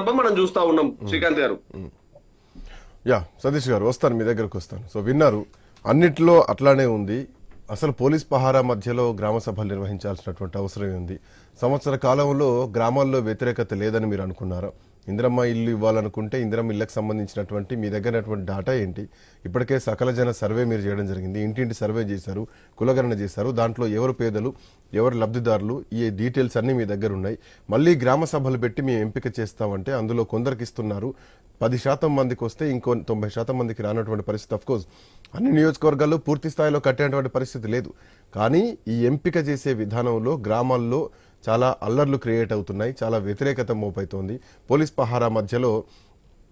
సందర్భం మనం చూస్తా ఉన్నాం. శ్రీకాంత్ గారు. యా సతీష్ గారు వస్తాను, మీ దగ్గరకు వస్తాను. సో విన్నారు, అన్నిట్లో అట్లానే ఉంది. అసలు పోలీస్ పహారా మధ్యలో గ్రామ సభలు నిర్వహించాల్సినటువంటి అవసరం ఉంది. సంవత్సర కాలంలో గ్రామాల్లో వ్యతిరేకత లేదని మీరు అనుకున్నారా? ఇందిరమ్మ ఇల్లు ఇవ్వాలనుకుంటే ఇందిరమ్మ ఇళ్లకు సంబంధించినటువంటి మీ దగ్గర డాటా ఏంటి? ఇప్పటికే సకల జన సర్వే మీరు చేయడం జరిగింది, ఇంటింటి సర్వే చేశారు, కులగణన చేశారు. దాంట్లో ఎవరు పేదలు, ఎవరు లబ్ధిదారులు, ఈ డీటెయిల్స్ అన్ని మీ దగ్గర ఉన్నాయి. మళ్ళీ గ్రామ సభలు పెట్టి మేము ఎంపిక చేస్తామంటే అందులో కొందరికి ఇస్తున్నారు. 10% మందికి వస్తే ఇంకో 90% మందికి రానటువంటి పరిస్థితి. అఫ్కోర్స్ అన్ని నియోజకవర్గాల్లో పూర్తి స్థాయిలో కట్టేటువంటి పరిస్థితి లేదు. కానీ ఈ ఎంపిక చేసే విధానంలో గ్రామాల్లో చాలా అల్లర్లు క్రియేట్ అవుతున్నాయి, చాలా వ్యతిరేకత మోపైతోంది. పోలీస్ పహారా మధ్యలో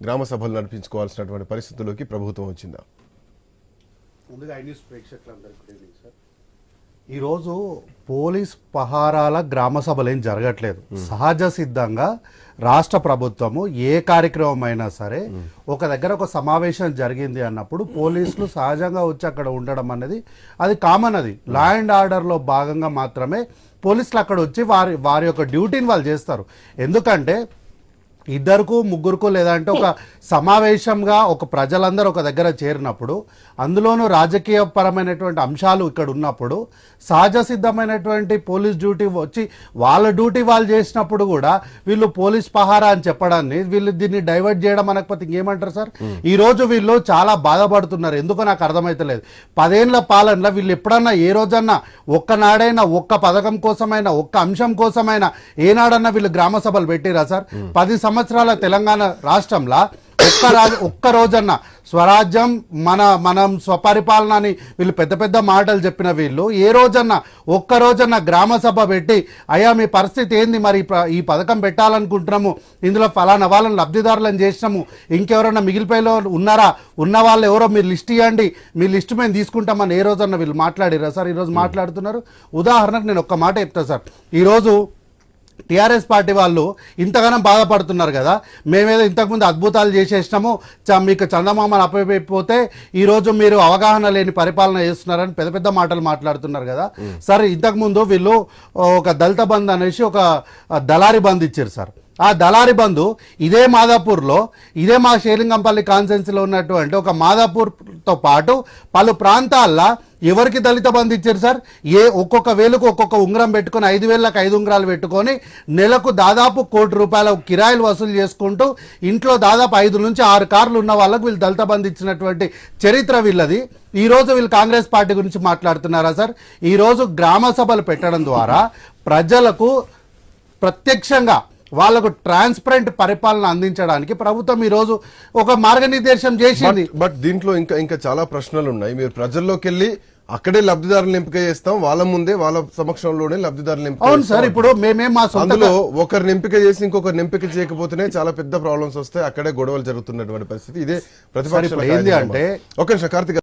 గ్రామ సభలు నడిపించుకోవాల్సినటువంటి పరిస్థితుల్లోకి ప్రభుత్వం వచ్చిందా? ముందుగా ఐ న్యూస్ ప్రేక్షకులందరికీ గుడ్ ఈవినింగ్ సార్. ఈరోజు పోలీస్ పహారాల గ్రామ సభలు ఏం జరగట్లేదు. సహజ సిద్ధంగా రాష్ట్ర ప్రభుత్వము ఏ కార్యక్రమం అయినా సరే ఒక దగ్గర ఒక సమావేశం జరిగింది అన్నప్పుడు పోలీసులు సహజంగా వచ్చి అక్కడ ఉండడం అనేది అది కామన్. అది లా అండ్ ఆర్డర్లో భాగంగా మాత్రమే పోలీసులు అక్కడ వచ్చి వారి యొక్క డ్యూటీని వాళ్ళు చేస్తారు. ఎందుకంటే ఇద్దరుకు ముగ్గురుకు లేదంటే ఒక సమావేశంగా ఒక ప్రజలందరూ ఒక దగ్గర చేరినప్పుడు, అందులోనూ రాజకీయ పరమైనటువంటి అంశాలు ఇక్కడ ఉన్నప్పుడు సహజ సిద్ధమైనటువంటి పోలీస్ డ్యూటీ వచ్చి వాళ్ళ డ్యూటీ వాళ్ళు చేసినప్పుడు కూడా వీళ్ళు పోలీస్ పహారా అని చెప్పడాన్ని వీళ్ళు దీన్ని డైవర్ట్ చేయడం అనకపోతే ఇంకేమంటారు సార్? ఈ రోజు వీళ్ళు చాలా బాధపడుతున్నారు. ఎందుకో నాకు అర్థమైతలేదు. 10 ఏళ్ల పాలనలో వీళ్ళు ఎప్పుడన్నా ఏ రోజన్నా ఒక్కనాడైనా ఒక్క పథకం కోసమైనా ఒక్క అంశం కోసమైనా ఏనాడన్నా వీళ్ళు గ్రామ సభలు పెట్టిరా సార్? 10 సంవత్సరాల తెలంగాణ రాష్ట్రంలో ఒక్క రోజన్నా స్వరాజ్యం మనం స్వపరిపాలన అని వీళ్ళు పెద్ద పెద్ద మాటలు చెప్పిన వీళ్ళు ఏ రోజన్నా ఒక్క రోజన్నా గ్రామ సభ పెట్టి అయ్యా మీ పరిస్థితి ఏంది, మరి ఈ పథకం పెట్టాలనుకుంటున్నాము, ఇందులో ఫలానా వాళ్ళని లబ్ధిదారులను చేసినాము, ఇంకెవరన్నా మిగిలిపోయిలో ఉన్నారా, ఉన్న వాళ్ళు ఎవరో మీరు లిస్ట్ ఇవ్వండి, మీ లిస్ట్ మేము తీసుకుంటామని ఏ రోజన్నా వీళ్ళు మాట్లాడిరా సార్? ఈరోజు మాట్లాడుతున్నారు. ఉదాహరణకు నేను ఒక్క మాట చెప్తా సార్. ఈరోజు టీఆర్ఎస్ పార్టీ వాళ్ళు ఇంతగానో బాధపడుతున్నారు కదా, మేమేదో ఇంతకుముందు అద్భుతాలు చేసేసినాము, మీకు చందమామలు అప్పైపోతే ఈరోజు మీరు అవగాహన లేని పరిపాలన చేస్తున్నారని పెద్ద పెద్ద మాటలు మాట్లాడుతున్నారు కదా సార్. ఇంతకుముందు వీళ్ళు ఒక దళిత బంధు అనేసి ఒక దళారీ బంధు ఇచ్చారు సార్. ఆ దళారీ బంధు ఇదే మాదాపూర్లో, ఇదే మా షేరింగంపల్లి కాన్స్టిట్యున్సీలో ఉన్నటువంటి ఒక మాదాపూర్తో పాటు పలు ప్రాంతాల్లో ఎవరికి దళిత బంధు ఇచ్చారు సార్? ఒక్కొక్క వేలకు ఒక్కొక్క ఉంగరం పెట్టుకొని 5,000లకు 5 ఉంగరాలు పెట్టుకొని నెలకు దాదాపు ₹1,00,00,000 కిరాయిలు వసూలు చేసుకుంటూ ఇంట్లో దాదాపు 5 నుంచి 6 కార్లు ఉన్న వాళ్ళకు వీళ్ళు దళిత బంధు ఇచ్చినటువంటి చరిత్ర వీళ్ళది. ఈరోజు వీళ్ళు కాంగ్రెస్ పార్టీ గురించి మాట్లాడుతున్నారా సార్? ఈరోజు గ్రామ సభలు పెట్టడం ద్వారా ప్రజలకు ప్రత్యక్షంగా వాళ్ళకు ట్రాన్స్పరెంట్ పరిపాలన అందించడానికి ప్రభుత్వం ఈ రోజు ఒక మార్గనిర్దేశం చేసింది. బట్ దీంట్లో ఇంకా చాలా ప్రశ్నలు ఉన్నాయి. మీరు ప్రజల్లోకి వెళ్ళి అక్కడే లబ్ధిదారులను ఎంపిక చేస్తాం, వాళ్ళ ముందే వాళ్ళ సమక్షంలోనే లబ్ధిదారులను ఎంపిక. అవును సార్. ఇప్పుడు మేమే మా అందులో ఒకరిని ఎంపిక చేసి ఇంకొకరిని ఎంపిక చేయకపోతేనే చాలా పెద్ద ప్రాబ్లమ్స్ వస్తాయి. అక్కడే గొడవలు జరుగుతున్నటువంటి పరిస్థితి. ఇదే ప్రతిపక్ష ఏంది అంటే ఒక నిమిషం కార్తిక్